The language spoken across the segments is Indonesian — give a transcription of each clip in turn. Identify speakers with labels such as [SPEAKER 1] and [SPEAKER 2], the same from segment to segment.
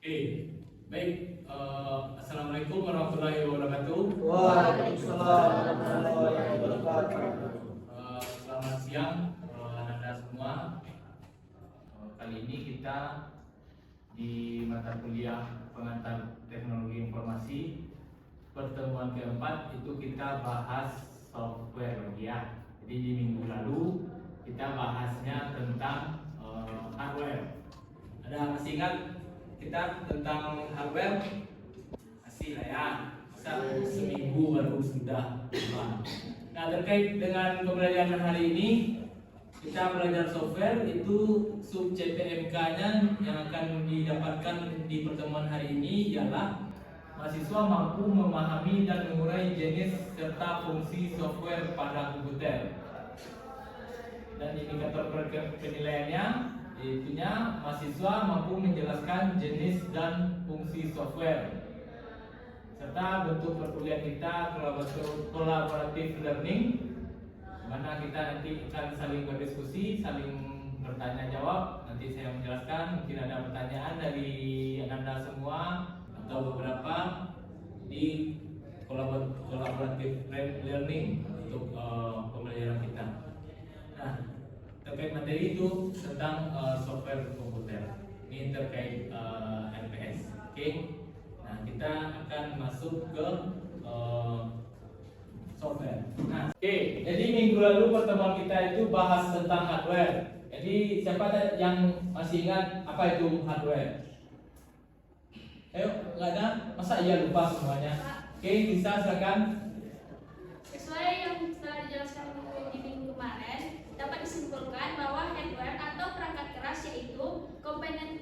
[SPEAKER 1] Oke, baik. Assalamualaikum warahmatullahi wabarakatuh.
[SPEAKER 2] Waalaikumsalam warahmatullahi wabarakatuh.
[SPEAKER 1] Selamat siang, Anda semua. Kali ini kita di mata kuliah pengantar teknologi informasi pertemuan keempat itu kita bahas software ya. Jadi di minggu lalu kita bahasnya tentang hardware. Ada masih ingat kita tentang hardware? Masih lah ya. Masa seminggu baru sudah lupa. Nah, terkait dengan pembelajaran hari ini kita belajar software itu sub CPMK-nya yang akan didapatkan di pertemuan hari ini ialah mahasiswa mampu memahami dan mengurai jenis serta fungsi software pada komputer. Dan indikator penilaiannya itunya mahasiswa mampu menjelaskan jenis dan fungsi software serta bentuk perkuliahan kita collaborative learning, mana kita nanti akan saling berdiskusi, saling bertanya jawab. Nanti saya menjelaskan, mungkin ada pertanyaan dari Anda semua atau beberapa di collaborative learning untuk pembelajaran kita. Nah, terkait materi itu tentang software komputer. Ini terkait LPS. Oke. Nah, kita akan masuk ke software. Nah, oke. Jadi minggu lalu pertemuan kita itu bahas tentang hardware. Jadi siapa yang masih ingat apa itu hardware? Ayo, nggak ada? Masa iya lupa semuanya? Oke, bisa silakan.
[SPEAKER 3] Sesuai yang telah dijelaskan di minggu kemarin, dapat disimpulkan bahwa hardware atau perangkat keras yaitu komponen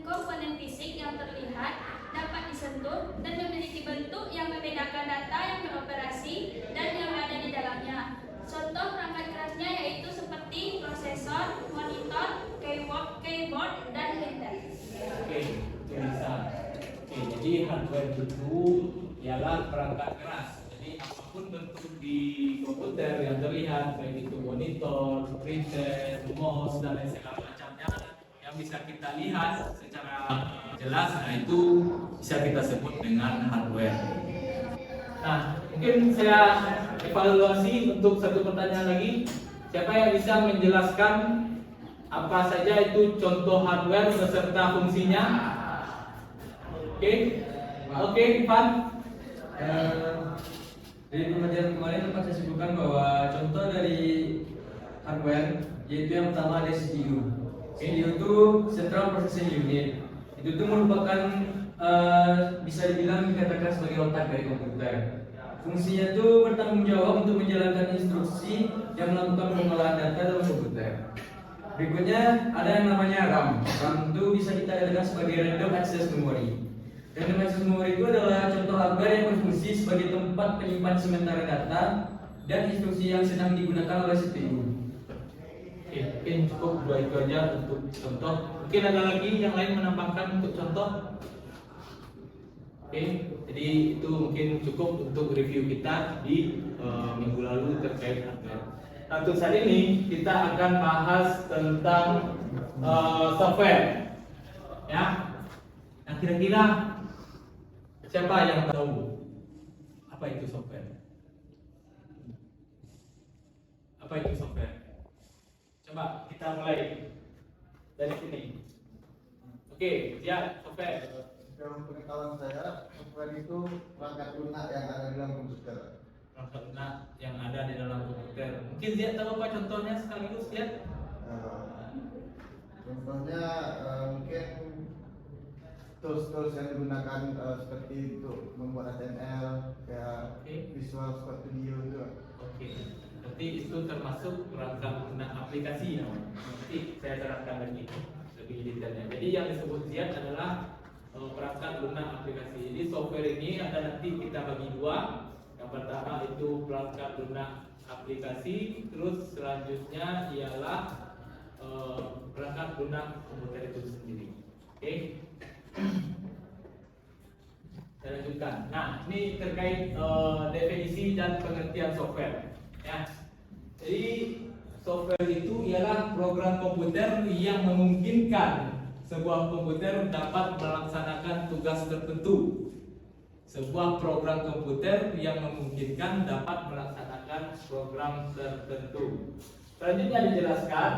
[SPEAKER 3] fisik yang terlihat, dapat disentuh, dan memiliki bentuk yang membedakan data yang beroperasi dan yang ada di dalamnya. Contoh perangkat kerasnya yaitu seperti prosesor, monitor, keyboard, dan printer.
[SPEAKER 1] Oke, itu bisa. Oke, jadi hardware itu ialah perangkat keras. Jadi apapun bentuk di komputer yang terlihat, baik itu monitor, printer, mouse, dan lain segala macamnya yang bisa kita lihat secara jelas, nah itu bisa kita sebut dengan hardware. Nah, mungkin saya evaluasi untuk satu pertanyaan lagi. Siapa yang bisa menjelaskan apa saja itu contoh hardware beserta fungsinya? Oke, Ivan.
[SPEAKER 2] Dari pembelajaran kemarin dapat saya sebutkan bahwa contoh dari hardware yaitu yang pertama ada CPU. CPU itu Central Processing Unit. Itu tuh merupakan bisa dibilang dikatakan sebagai otak dari komputer. Fungsinya itu bertanggung jawab untuk menjalankan instruksi yang melakukan pengolahan data dalam komputer. Berikutnya ada yang namanya RAM. RAM itu bisa kita katakan sebagai Random Access Memory. Random Access Memory itu adalah contoh hardware yang berfungsi sebagai tempat penyimpan sementara data dan instruksi yang sedang digunakan oleh CPU.
[SPEAKER 1] Oke, mungkin cukup dua itu aja untuk contoh. Mungkin ada lagi yang lain menambahkan untuk contoh. Oke, jadi itu mungkin cukup untuk review kita di minggu lalu terkait hardware. Nah, untuk saat ini kita akan bahas tentang software. Ya. Nah, kira-kira siapa yang tahu apa itu software? Apa itu software? Coba kita mulai dari sini. Oke, ya software.
[SPEAKER 4] Dalam pengetahuan saya, software itu perangkat lunak yang ada di dalam komputer.
[SPEAKER 1] Perangkat lunak yang ada di dalam komputer. Mungkin dia tahu apa contohnya sekaligus lihat.
[SPEAKER 4] Contohnya mungkin tools-tools yang digunakan seperti untuk membuat HTML, kayak Visual Studio itu.
[SPEAKER 1] Oke. Berarti itu termasuk perangkat lunak aplikasi namanya. Nanti saya terangkan lagi lebih detailnya. Jadi yang disebut Ziad adalah perangkat lunak aplikasi. Jadi software ini ada nanti kita bagi dua. Yang pertama itu perangkat lunak aplikasi, terus selanjutnya ialah perangkat lunak komputer itu sendiri. Oke. Saya lanjutkan. Nah, ini terkait definisi dan pengertian software. Ya. Jadi software itu ialah program komputer yang memungkinkan sebuah komputer dapat melaksanakan tugas sebuah program komputer yang memungkinkan dapat melaksanakan program tertentu. Selanjutnya dijelaskan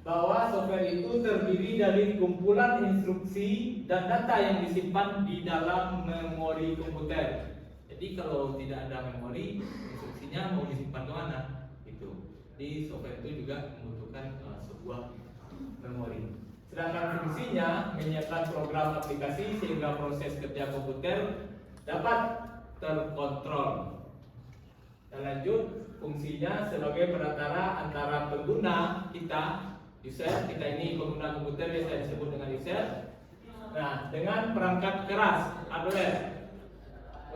[SPEAKER 1] bahwa software itu terdiri dari kumpulan instruksi dan data yang disimpan di dalam memori komputer. Jadi kalau tidak ada memori, instruksinya mau disimpan kemana? Itu. Di software itu juga membutuhkan sebuah memori. Sedangkan fungsinya menyiapkan program aplikasi sehingga proses kerja komputer dapat terkontrol. Dan lanjut, fungsinya sebagai perantara antara pengguna kita, user, kita ini pengguna komputer biasa disebut dengan user. Nah, dengan perangkat keras, hardware,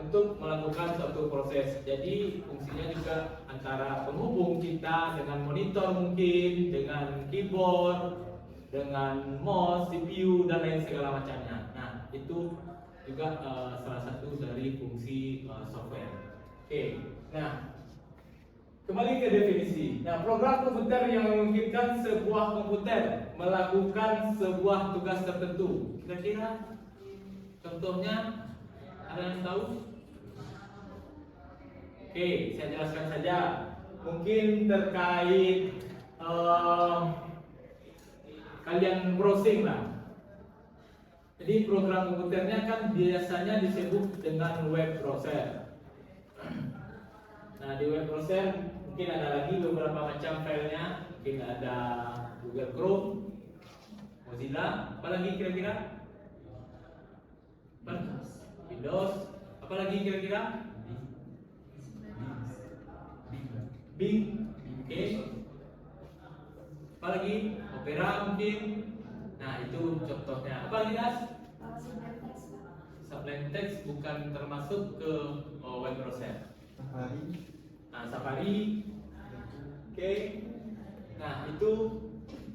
[SPEAKER 1] untuk melakukan suatu proses. Jadi fungsinya juga antara penghubung kita dengan monitor mungkin, dengan keyboard, dengan mouse, CPU dan lain segala macamnya. Nah, itu juga salah satu dari fungsi software. Oke. Nah, kembali ke definisi. Nah, program komputer yang memungkinkan sebuah komputer melakukan sebuah tugas tertentu. Kira-kira contohnya ada yang tahu? Oke, saya jelaskan saja. Mungkin terkait kalian browsing lah. Jadi program komputernya kan biasanya disebut dengan web browser. Nah, di web browser mungkin ada lagi beberapa macam filenya. Mungkin ada Google Chrome, Mozilla, apalagi kira-kira? Windows, apalagi kira-kira? Bing, oke. Apalagi? Opera mungkin. Nah, itu contohnya. Apalagi guys? Sublime Text bukan termasuk ke web browser.
[SPEAKER 4] Safari.
[SPEAKER 1] Nah, Safari. Oke. Nah, itu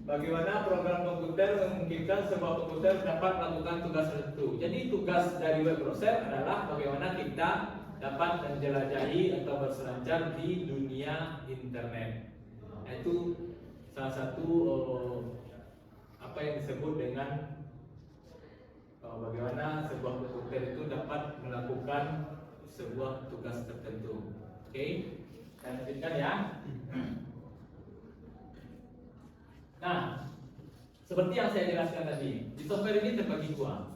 [SPEAKER 1] bagaimana program komputer memungkinkan sebuah komputer dapat melakukan tugas tertentu. Jadi tugas dari web browser adalah bagaimana kita dapat menjelajahi atau berselancar di dunia internet. Nah, itu salah satu apa yang disebut dengan bagaimana sebuah komputer itu dapat melakukan sebuah tugas tertentu. Oke, saya lanjutkan ya. Nah, seperti yang saya jelaskan tadi, di software ini terbagi dua.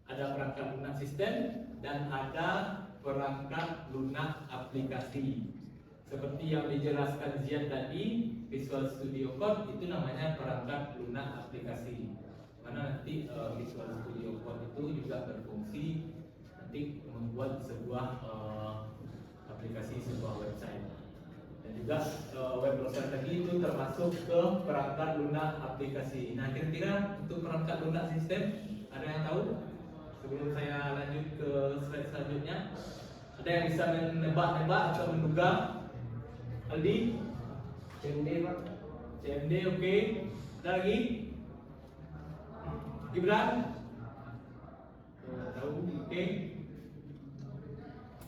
[SPEAKER 1] Ada perangkat lunak sistem dan ada perangkat lunak aplikasi. Seperti yang dijelaskan Zian tadi, Visual Studio Code itu namanya perangkat lunak aplikasi. Mana nanti Visual Studio Code itu juga berfungsi nanti membuat sebuah aplikasi, sebuah website. Dan juga web browser tadi itu termasuk ke perangkat lunak aplikasi. Nah, kira-kira untuk perangkat lunak sistem ada yang tahu? Sebelum saya lanjut ke slide selanjutnya, ada yang bisa menebak-nebak atau menduga? Aldi?
[SPEAKER 2] CMD Pak.
[SPEAKER 1] CMD, oke. Ada lagi? Gibran? Tahu? Oke.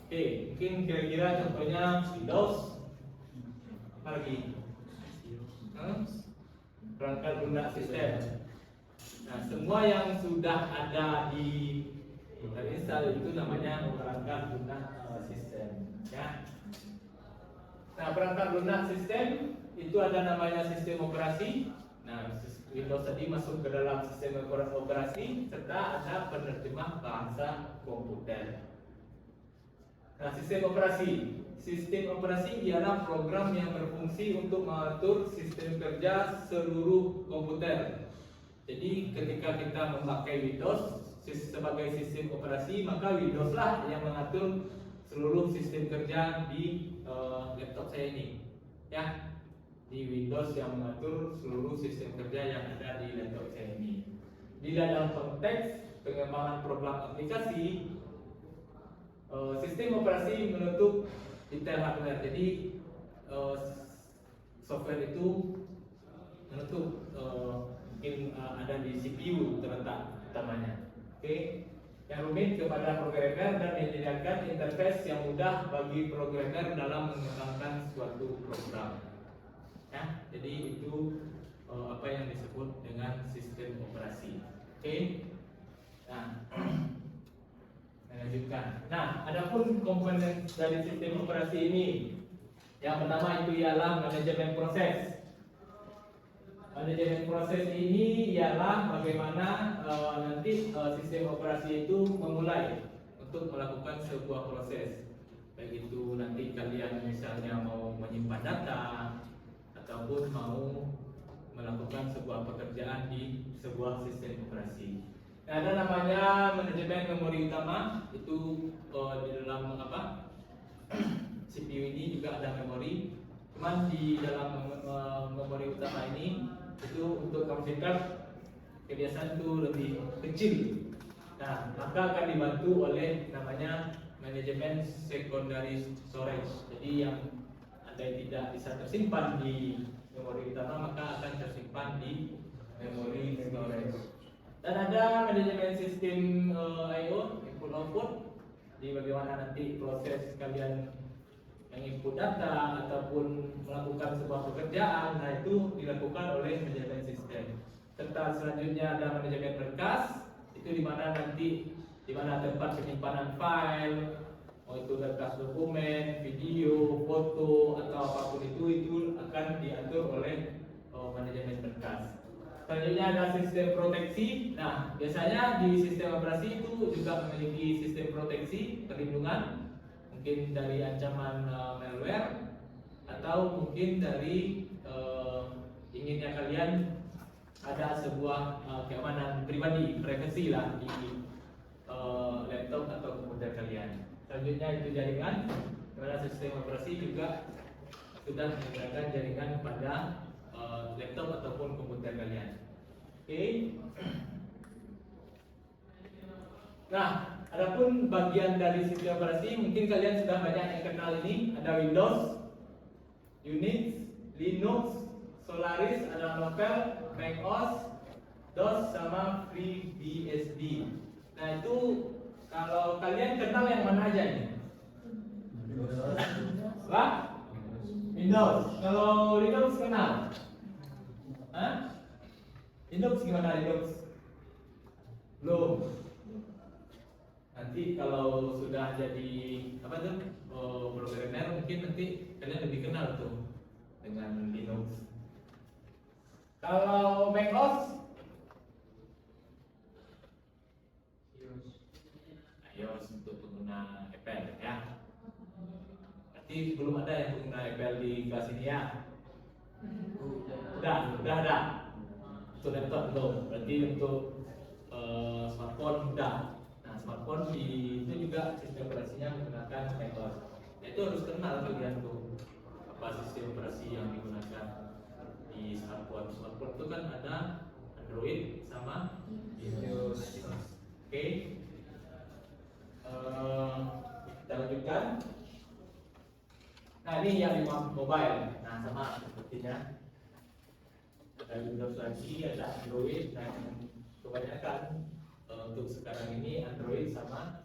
[SPEAKER 1] Oke, mungkin kira-kira contohnya Windows. Apa lagi? Perangkat lunak sistem. Nah, semua yang sudah ada di terinstall itu namanya perangkat lunak sistem. Ya. Nah, perangkat lunak sistem itu ada namanya sistem operasi. Nah, Windows tadi masuk ke dalam sistem operasi serta ada penerjemah bahasa komputer. Nah, sistem operasi. Sistem operasi ialah program yang berfungsi untuk mengatur sistem kerja seluruh komputer. Jadi, ketika kita memakai Windows sebagai sistem operasi, maka Windows lah yang mengatur seluruh sistem kerja di laptop saya ini. Ya, di Windows yang mengatur seluruh sistem kerja yang ada di laptop saya ini. Di dalam konteks pengembangan program aplikasi, sistem operasi menutup detail hardware. Jadi software itu menutup mungkin ada di CPU terletak utamanya. Oke. Yang rumit kepada programmer dan menyediakan interface yang mudah bagi programmer dalam mengembangkan suatu program. Ya, jadi itu apa yang disebut dengan sistem operasi. Oke. Nah, lanjut tunjukkan. Nah, adapun komponen dari sistem operasi ini, yang pertama itu ialah manajemen proses. Manajemen proses ini ialah bagaimana nanti sistem operasi itu memulai untuk melakukan sebuah proses. Baik itu nanti kalian misalnya mau menyimpan data ataupun mau melakukan sebuah pekerjaan di sebuah sistem operasi. Nah, ada namanya manajemen memori utama, itu di dalam apa? CPU ini juga ada memori. Cuman di dalam memori utama ini itu untuk kapasitas kebiasaan itu lebih kecil. Nah, maka akan dibantu oleh namanya manajemen secondary storage. Jadi yang ada yang tidak bisa tersimpan di memori utama maka akan tersimpan di memori storage. Dan ada manajemen sistem I/O, input output. Jadi bagaimana nanti proses kalian menginput data ataupun melakukan sebuah pekerjaan, nah itu dilakukan oleh manajemen sistem. Serta selanjutnya ada manajemen berkas, itu di mana nanti di mana tempat penyimpanan file, mau itu berkas dokumen, video, foto atau apapun itu akan diatur oleh manajemen berkas. Selanjutnya ada sistem proteksi. Nah, biasanya di sistem operasi itu juga memiliki sistem proteksi perlindungan, mungkin dari ancaman malware atau mungkin dari inginnya kalian ada sebuah keamanan pribadi, privacy lah di laptop atau komputer kalian. Selanjutnya itu jaringan, karena sistem operasi juga sudah menggunakan jaringan pada laptop ataupun komputer kalian. Oke. Nah, adapun bagian dari sistem operasi mungkin kalian sudah banyak yang kenal ini. Ada Windows, Unix, Linux, Solaris, ada Novel, macOS, DOS sama FreeBSD. Nah itu kalau kalian kenal yang mana aja ini? Wah? Windows. Kalau Linux kenal? Hah? Linux gimana Linux? Belum. Nanti kalau sudah jadi apa tuh programmer mungkin nanti kalian lebih kenal tuh dengan Linux. Kalau macOS, iOS untuk pengguna Apple ya. Berarti belum ada yang pengguna Apple di kelas ini ya? Udah ada. Untuk laptop belum. Berarti untuk smartphone udah. Nah, smartphone itu juga sistem operasinya menggunakan macOS. Itu harus kenal kalian tuh apa sistem operasi yang digunakan di smartphone. Smartphone itu kan ada Android sama Windows. Oke. Kita lanjutkan. Nah ini yang mobile. Nah sama sepertinya ada Windows lagi, ada Android. Dan kebanyakan untuk sekarang ini Android sama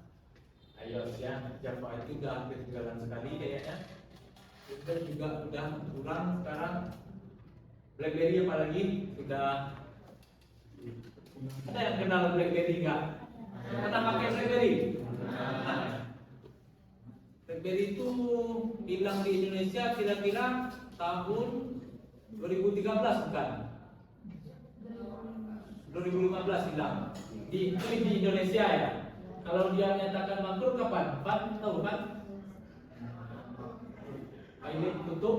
[SPEAKER 1] iOS ya. Java itu udah ketinggalan sekali kayaknya. Kita juga udah kurang sekarang. BlackBerry apalagi sudah. Ada yang kenal BlackBerry nggak? Pernah pakai BlackBerry? BlackBerry itu hilang di Indonesia kira-kira tahun 2013 bukan? 2015 hilang. Itu di Indonesia ya. Kalau dia menyatakan bangkrut kapan? Pak tahu kan? Ini tutup.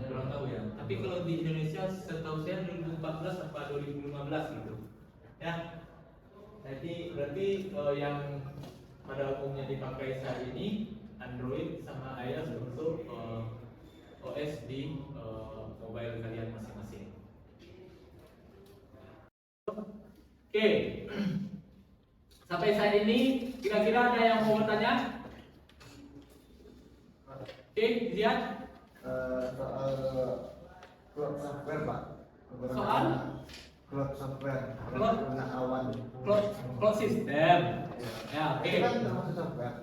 [SPEAKER 1] Kurang tahu ya. Tapi kalau di Indonesia setahu saya 2014 atau 2015 gitu. Ya. Jadi berarti yang pada umumnya dipakai saat ini Android sama iOS untuk OS di mobile kalian masing-masing. Oke. Sampai saat ini kira-kira ada yang mau bertanya? Oke, lihat.
[SPEAKER 4] Soal cloud software Pak.
[SPEAKER 1] Soal?
[SPEAKER 4] Cloud software.
[SPEAKER 1] Cloud?
[SPEAKER 4] Guna awan.
[SPEAKER 1] Cloud system. Ya, oke.
[SPEAKER 4] Itu kan termasuk software.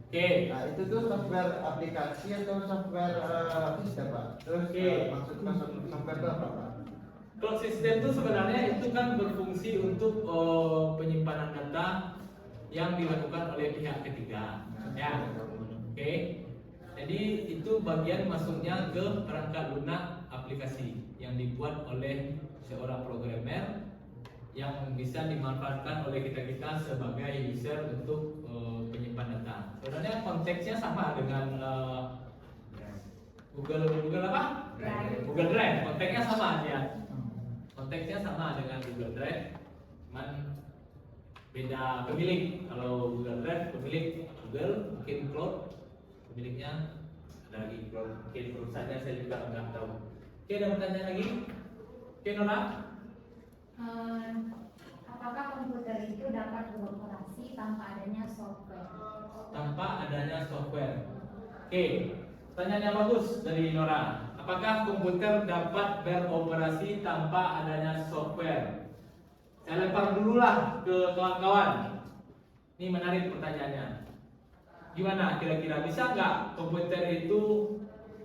[SPEAKER 1] Oke.
[SPEAKER 4] Nah itu tuh software aplikasi atau software sistem Pak. Terus
[SPEAKER 1] Oke.
[SPEAKER 4] maksudnya software itu apa Pak?
[SPEAKER 1] Cloud system itu sebenarnya itu kan berfungsi untuk penyimpanan data yang dilakukan oleh pihak ketiga. Ya, oke. Jadi itu bagian masuknya ke perangkat lunak aplikasi yang dibuat oleh seorang programmer yang bisa dimanfaatkan oleh kita sebagai user untuk penyimpan data. Sebenarnya konteksnya sama dengan Google apa? Google Drive. Konteksnya sama ya. Konteksnya sama dengan Google Drive, cuman beda pemilik. Kalau Google Drive pemilik Google, mungkin cloud pemiliknya ada lagi cloud. Mungkin perusahaannya saya juga nggak tahu. Oke, ada pertanyaan lagi? Oke, Nora?
[SPEAKER 5] Apakah komputer itu dapat beroperasi tanpa adanya software?
[SPEAKER 1] Tanpa adanya software. Oke, pertanyaan yang bagus dari Nora. Apakah komputer dapat beroperasi tanpa adanya software? Saya lempar dulu lah ke kawan-kawan. Ini menarik pertanyaannya. Gimana kira-kira bisa nggak komputer itu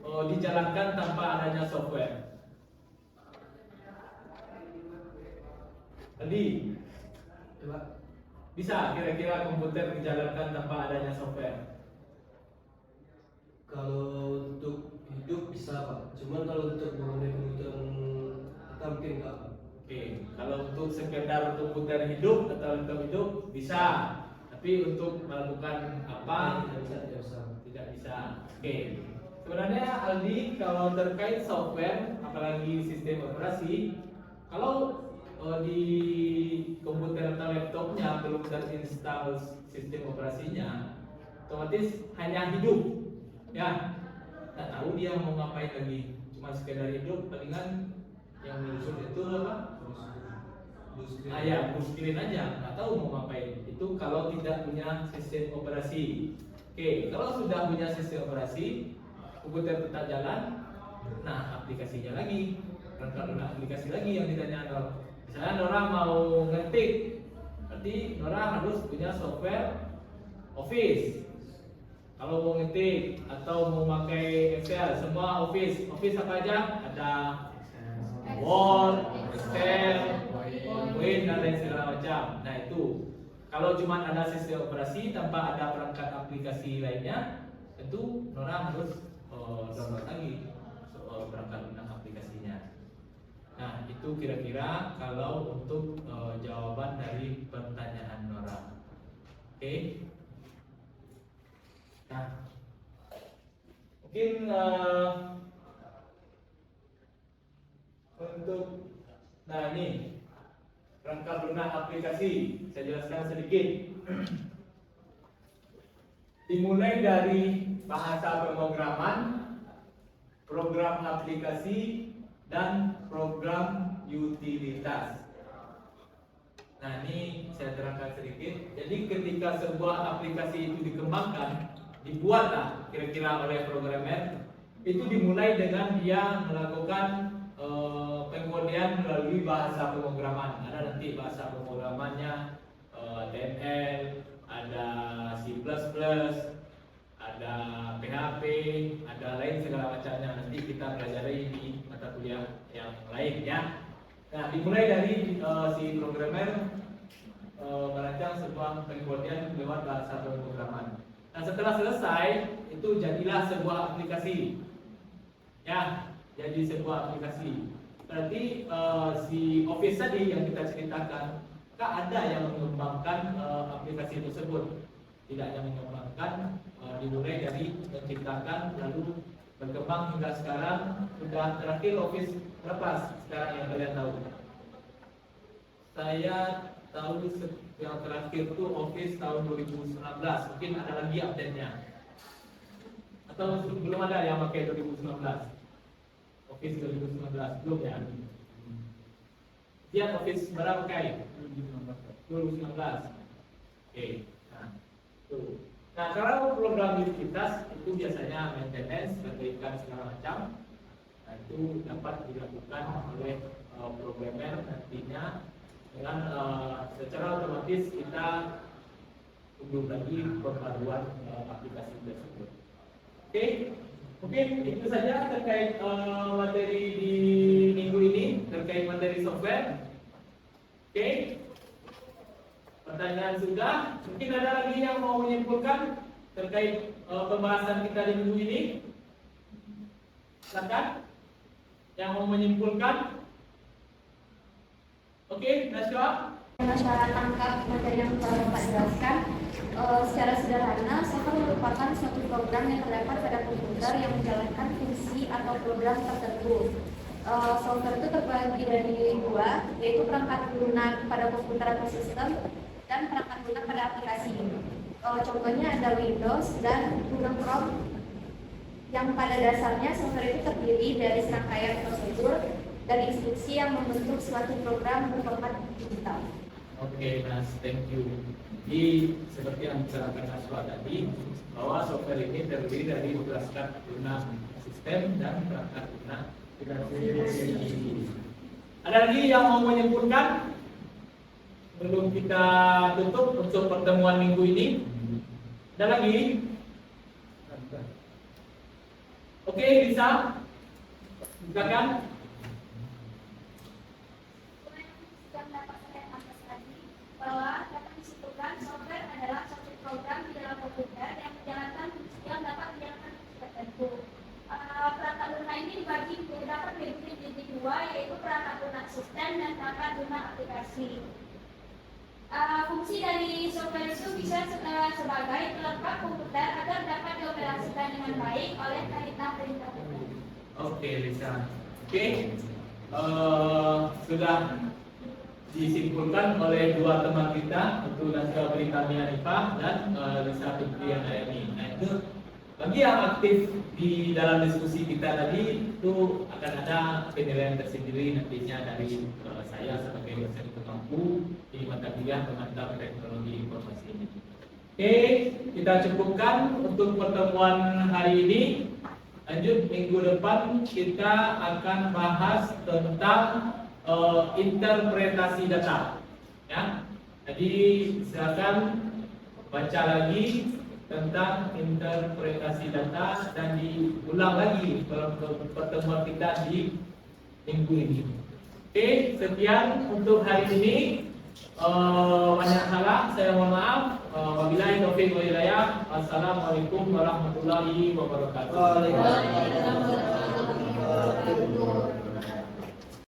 [SPEAKER 1] dijalankan tanpa adanya software? Tadi bisa kira-kira komputer dijalankan tanpa adanya software?
[SPEAKER 6] Kalau untuk hidup bisa Pak, cuman kalau untuk mengenai kebutuhan kita mungkin enggak Pak.
[SPEAKER 1] Oke, kalau untuk sekedar komputer hidup atau laptop hidup bisa, tapi untuk melakukan apa
[SPEAKER 6] Tidak bisa.
[SPEAKER 1] tidak bisa. Oke, sebenarnya Aldi kalau terkait software, apalagi sistem operasi, kalau di komputer atau laptopnya belum terinstall sistem operasinya, otomatis hanya hidup. Ya, tak tahu dia mau ngapain lagi, cuma sekedar hidup, palingan yang muncul itu apa? Ya, blue screen aja, nggak tahu mau ngapain. Itu kalau tidak punya sistem operasi. Oke, kalau sudah punya sistem operasi, komputer tetap jalan. Nah, aplikasinya lagi, perangkat lunak aplikasi lagi yang ditanya Nora. Misalnya Nora mau ngetik, berarti Nora harus punya software Office. Kalau mau ngetik atau mau pakai Excel, semua Office apa aja? Ada Word, Excel, PowerPoint dan lain segala macam. Nah itu, kalau cuma ada sistem operasi tanpa ada perangkat aplikasi lainnya, tentu Nora harus download lagi perangkat lunak aplikasinya. Nah itu kira-kira kalau untuk jawaban dari pertanyaan Nora. Oke. Nah, mungkin untuk ini perangkat lunak aplikasi saya jelaskan sedikit. Dimulai dari bahasa pemrograman, program aplikasi, dan program utilitas. Nah ini saya terangkan sedikit. Jadi ketika sebuah aplikasi itu dikembangkan, dibuatlah kira-kira oleh programmer, itu dimulai dengan dia melakukan pengkodean melalui bahasa pemrograman. Ada nanti bahasa pemrogramannya HTML, ada C++, ada PHP, ada lain segala macamnya. Nanti kita pelajari di mata kuliah yang lain ya. Nah dimulai dari si programmer merancang sebuah pengkodean lewat bahasa pemrograman. Nah setelah selesai itu jadilah sebuah aplikasi. Ya, jadi sebuah aplikasi. Berarti si Office tadi yang kita ceritakan, ada yang mengembangkan aplikasi tersebut. Tidak hanya mengembangkan, dimulai dari menciptakan lalu berkembang hingga sekarang. Sudah terakhir Office berapa sekarang yang kalian tahu? Saya tahu yang terakhir itu Office tahun 2019. Mungkin ada lagi update-nya. Atau belum ada yang pakai 2019? Office 2019 belum ya? Dia Office berapa kali? 2019. Oke. Nah, tuh. Nah, kalau program utilitas itu biasanya maintenance, perbaikan segala macam. Nah, itu dapat dilakukan oleh programmer nantinya dengan secara otomatis kita unduh lagi pembaruan aplikasi tersebut. Oke, mungkin itu saja terkait materi di minggu ini terkait materi software. Oke, pertanyaan Pertanyaan sudah. Mungkin ada lagi yang mau menyimpulkan terkait pembahasan kita di minggu ini? Silakan. Yang mau menyimpulkan? Oke, Nasya.
[SPEAKER 3] Masyarakat tangkap materi yang telah Bapak jelaskan. Secara sederhana, software merupakan suatu program yang terdapat pada komputer yang menjalankan fungsi atau program tertentu. Software itu terbagi dari dua, yaitu perangkat lunak pada komputer atau sistem dan perangkat lunak pada aplikasi. Contohnya ada Windows dan Google Chrome, yang pada dasarnya software itu terdiri dari serangkaian prosedur dan instruksi yang membentuk suatu program berformat digital.
[SPEAKER 1] Oke, Mas, thank you. Jadi seperti yang disampaikan Naswa tadi, bahwa software ini terdiri dari perangkat lunak sistem dan perangkat lunak aplikasi. Ada lagi yang mau menyimpulkan sebelum kita tutup untuk pertemuan minggu ini? Ada lagi? Oke, bisa? Silakan.
[SPEAKER 3] Bahwa dapat disimpulkan software adalah suatu program di dalam komputer yang menjalankan fungsi yang dapat menjalankan fungsi tertentu. Perangkat lunak ini dapat dibagi menjadi dua, yaitu perangkat lunak sistem dan perangkat lunak aplikasi. Fungsi dari software itu bisa sebagai pelengkap komputer agar dapat dioperasikan dengan baik oleh perintah-perintah.
[SPEAKER 1] Oke, Lisa. Oke, sudah disimpulkan oleh dua teman kita, yaitu Nasya Pritami Hanifah dan Lisa Fitriana Ayani. Nah, itu bagi yang aktif di dalam diskusi kita tadi itu akan ada penilaian tersendiri nantinya dari saya sebagai dosen pemangku di mata kuliah pengantar teknologi informasi ini. Oke, kita cukupkan untuk pertemuan hari ini. Lanjut minggu depan kita akan bahas tentang interpretasi data. Ya, jadi silakan baca lagi tentang interpretasi data dan diulang lagi pertemuan kita di minggu ini. Oke, sekian untuk hari ini. Banyak salah, saya mohon maaf. Wabillahi taufiq wal hidayah. Assalamualaikum warahmatullahi wabarakatuh.
[SPEAKER 6] Waalaikumsalam.